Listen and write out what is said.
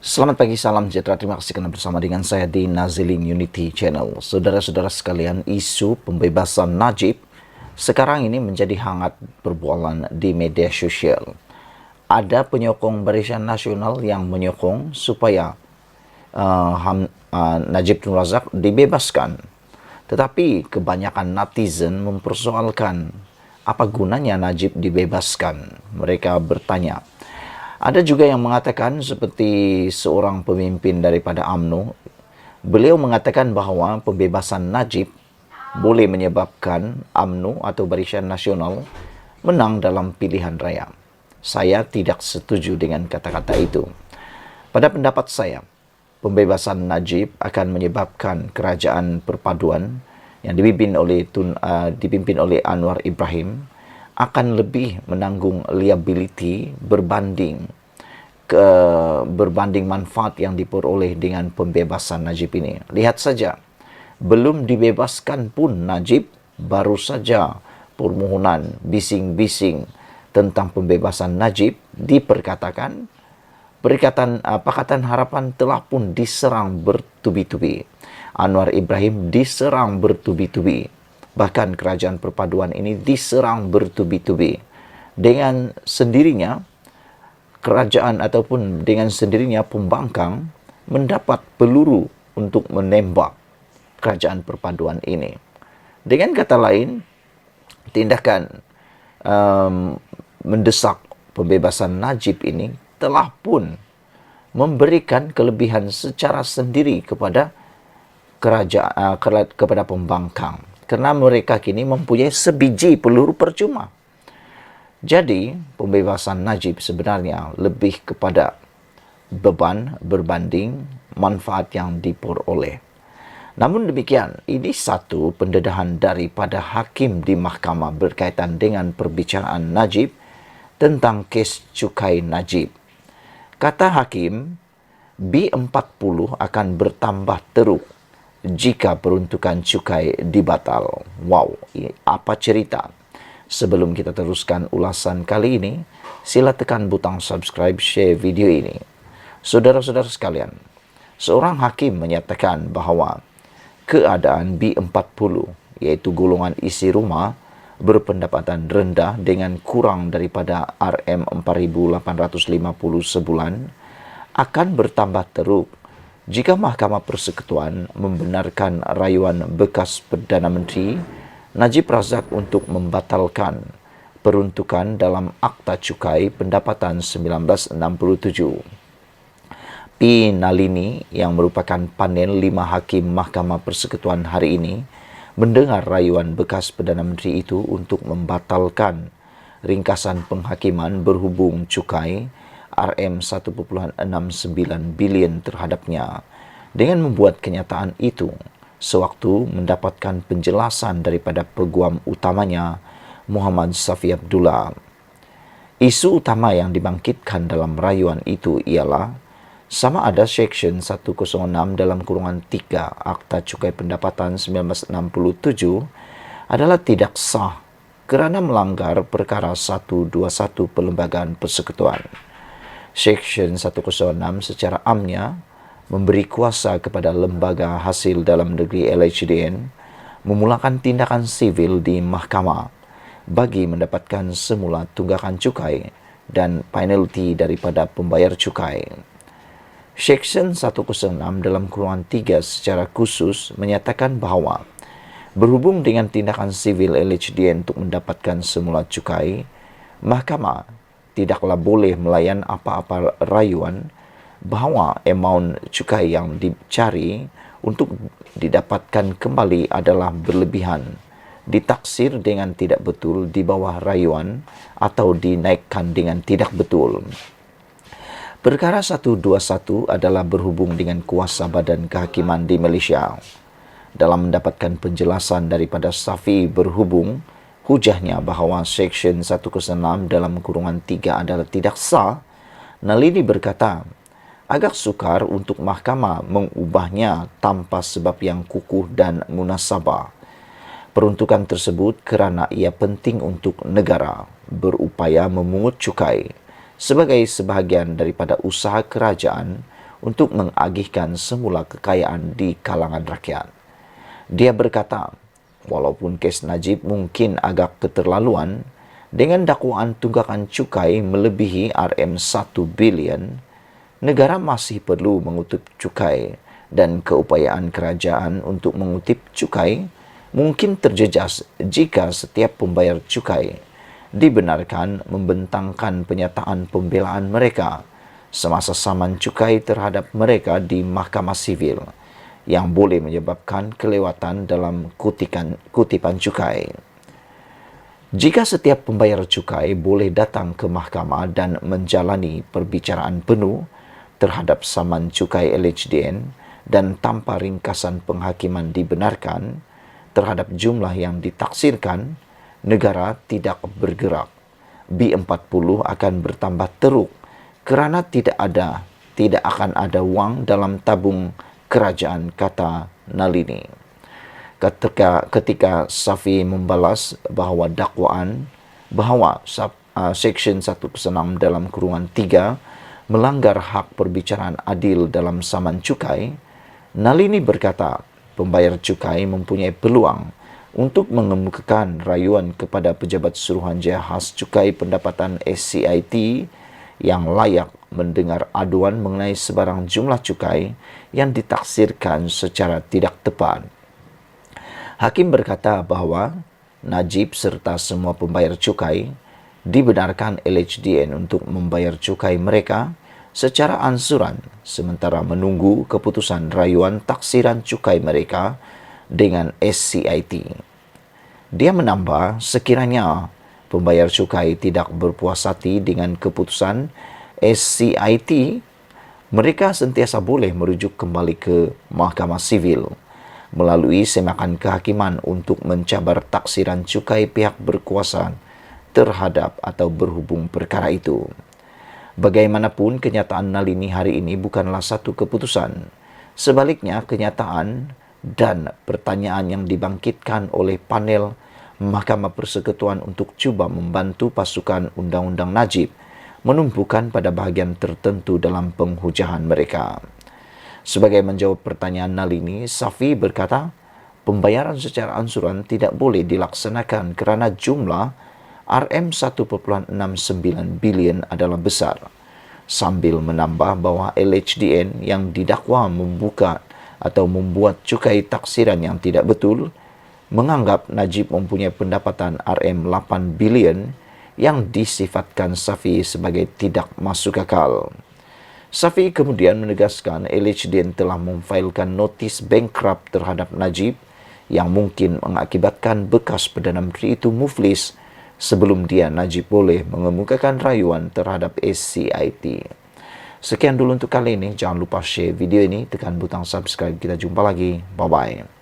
Selamat pagi, salam sejahtera. Terima kasih karena bersama dengan saya di Nazilin Unity Channel. Saudara-saudara sekalian, isu pembebasan Najib sekarang ini menjadi hangat perbualan di media sosial. Ada penyokong Barisan Nasional yang menyokong supaya Najib Tun Razak dibebaskan. Tetapi kebanyakan netizen mempersoalkan apa gunanya Najib dibebaskan. Mereka bertanya. Ada juga yang mengatakan seperti seorang pemimpin daripada UMNO, beliau mengatakan bahawa pembebasan Najib boleh menyebabkan UMNO atau Barisan Nasional menang dalam pilihan raya. Saya tidak setuju dengan kata-kata itu. Pada pendapat saya, pembebasan Najib akan menyebabkan kerajaan perpaduan yang dipimpin oleh Anwar Ibrahim akan lebih menanggung liability berbanding manfaat yang diperoleh dengan pembebasan Najib ini. Lihat saja, belum dibebaskan pun Najib, baru saja permohonan bising-bising tentang pembebasan Najib diperkatakan, Pakatan Harapan telah pun diserang bertubi-tubi. Anwar Ibrahim diserang bertubi-tubi. Bahkan kerajaan perpaduan ini diserang bertubi-tubi. Dengan sendirinya, kerajaan ataupun dengan sendirinya pembangkang mendapat peluru untuk menembak kerajaan perpaduan ini. Dengan kata lain, tindakan mendesak pembebasan Najib ini telah pun memberikan kelebihan secara sendiri kepada kepada pembangkang. Kerana mereka kini mempunyai sebiji peluru percuma. Jadi, pembebasan Najib sebenarnya lebih kepada beban berbanding manfaat yang diperoleh. Namun demikian, ini satu pendedahan daripada hakim di mahkamah berkaitan dengan perbicaraan Najib tentang kes cukai Najib. Kata hakim, B40 akan bertambah teruk jika peruntukan cukai dibatal. Wow, apa cerita? Sebelum kita teruskan ulasan kali ini, sila tekan butang subscribe, share video ini. Saudara-saudara sekalian, seorang hakim menyatakan bahawa keadaan B40, iaitu golongan isi rumah berpendapatan rendah dengan kurang daripada RM4,850 sebulan, akan bertambah teruk jika Mahkamah Persekutuan membenarkan rayuan bekas Perdana Menteri Najib Razak untuk membatalkan peruntukan dalam Akta Cukai Pendapatan 1967. P. Nalini yang merupakan panel 5 hakim Mahkamah Persekutuan hari ini mendengar rayuan bekas Perdana Menteri itu untuk membatalkan ringkasan penghakiman berhubung cukai RM1.69 bilion terhadapnya. Dengan membuat kenyataan itu, sewaktu mendapatkan penjelasan daripada peguam utamanya, Muhammad Safi Abdullah. Isu utama yang dibangkitkan dalam rayuan itu ialah sama ada Seksyen 106 dalam kurungan 3 Akta Cukai Pendapatan 1967 adalah tidak sah kerana melanggar perkara 121 Perlembagaan Persekutuan. Seksyen 106 secara amnya memberi kuasa kepada Lembaga Hasil Dalam Negeri LHDN memulakan tindakan sivil di mahkamah bagi mendapatkan semula tunggakan cukai dan penalti daripada pembayar cukai. Seksyen 106 dalam kurungan 3 secara khusus menyatakan bahawa berhubung dengan tindakan sivil LHDN untuk mendapatkan semula cukai, mahkamah tidaklah boleh melayan apa-apa rayuan bahawa amaun cukai yang dicari untuk didapatkan kembali adalah berlebihan, ditaksir dengan tidak betul di bawah rayuan atau dinaikkan dengan tidak betul. Perkara 121 adalah berhubung dengan kuasa badan kehakiman di Malaysia. Dalam mendapatkan penjelasan daripada Safi berhubung, hujahnya bahawa Seksyen 106 dalam kurungan 3 adalah tidak sah, Nalini berkata, agak sukar untuk mahkamah mengubahnya tanpa sebab yang kukuh dan munasabah. Peruntukan tersebut kerana ia penting untuk negara berupaya memungut cukai sebagai sebahagian daripada usaha kerajaan untuk mengagihkan semula kekayaan di kalangan rakyat. Dia berkata, walaupun kes Najib mungkin agak keterlaluan, dengan dakwaan tunggakan cukai melebihi RM1 bilion, negara masih perlu mengutip cukai dan keupayaan kerajaan untuk mengutip cukai mungkin terjejas jika setiap pembayar cukai dibenarkan membentangkan penyataan pembelaan mereka semasa saman cukai terhadap mereka di Mahkamah Sivil yang boleh menyebabkan kelewatan dalam kutipan cukai. Jika setiap pembayar cukai boleh datang ke mahkamah dan menjalani perbicaraan penuh terhadap saman cukai LHDN dan tanpa ringkasan penghakiman dibenarkan terhadap jumlah yang ditaksirkan, negara tidak bergerak. B40 akan bertambah teruk kerana tidak akan ada wang dalam tabung kerajaan, kata Nalini. Ketika Safi membalas bahawa Seksyen 1/6 dalam kurungan 3 melanggar hak perbicaraan adil dalam saman cukai, Nalini berkata pembayar cukai mempunyai peluang untuk mengemukakan rayuan kepada Pejabat Suruhanjaya Khas Cukai Pendapatan SCIT yang layak mendengar aduan mengenai sebarang jumlah cukai yang ditaksirkan secara tidak tepat. Hakim berkata bahawa Najib serta semua pembayar cukai dibenarkan LHDN untuk membayar cukai mereka secara ansuran sementara menunggu keputusan rayuan taksiran cukai mereka dengan SCIT. Dia menambah sekiranya pembayar cukai tidak berpuas hati dengan keputusan SCIT, mereka sentiasa boleh merujuk kembali ke Mahkamah Sivil melalui semakan kehakiman untuk mencabar taksiran cukai pihak berkuasa terhadap atau berhubung perkara itu. Bagaimanapun, kenyataan Nalini hari ini bukanlah satu keputusan. Sebaliknya, kenyataan dan pertanyaan yang dibangkitkan oleh panel Mahkamah Persekutuan untuk cuba membantu pasukan Undang-Undang Najib menumpukan pada bahagian tertentu dalam penghujahan mereka. Sebagai menjawab pertanyaan Nalini, Safi berkata, pembayaran secara ansuran tidak boleh dilaksanakan kerana jumlah RM1.69 bilion adalah besar, sambil menambah bahawa LHDN yang didakwa membuka atau membuat cukai taksiran yang tidak betul, menganggap Najib mempunyai pendapatan RM8 bilion yang disifatkan Safi sebagai tidak masuk akal. Safi kemudian menegaskan LHDN telah memfailkan notis bankrupt terhadap Najib yang mungkin mengakibatkan bekas Perdana Menteri itu muflis sebelum Najib boleh mengemukakan rayuan terhadap SCIT. Sekian dulu untuk kali ini. Jangan lupa share video ini, tekan butang subscribe. Kita jumpa lagi. Bye-bye.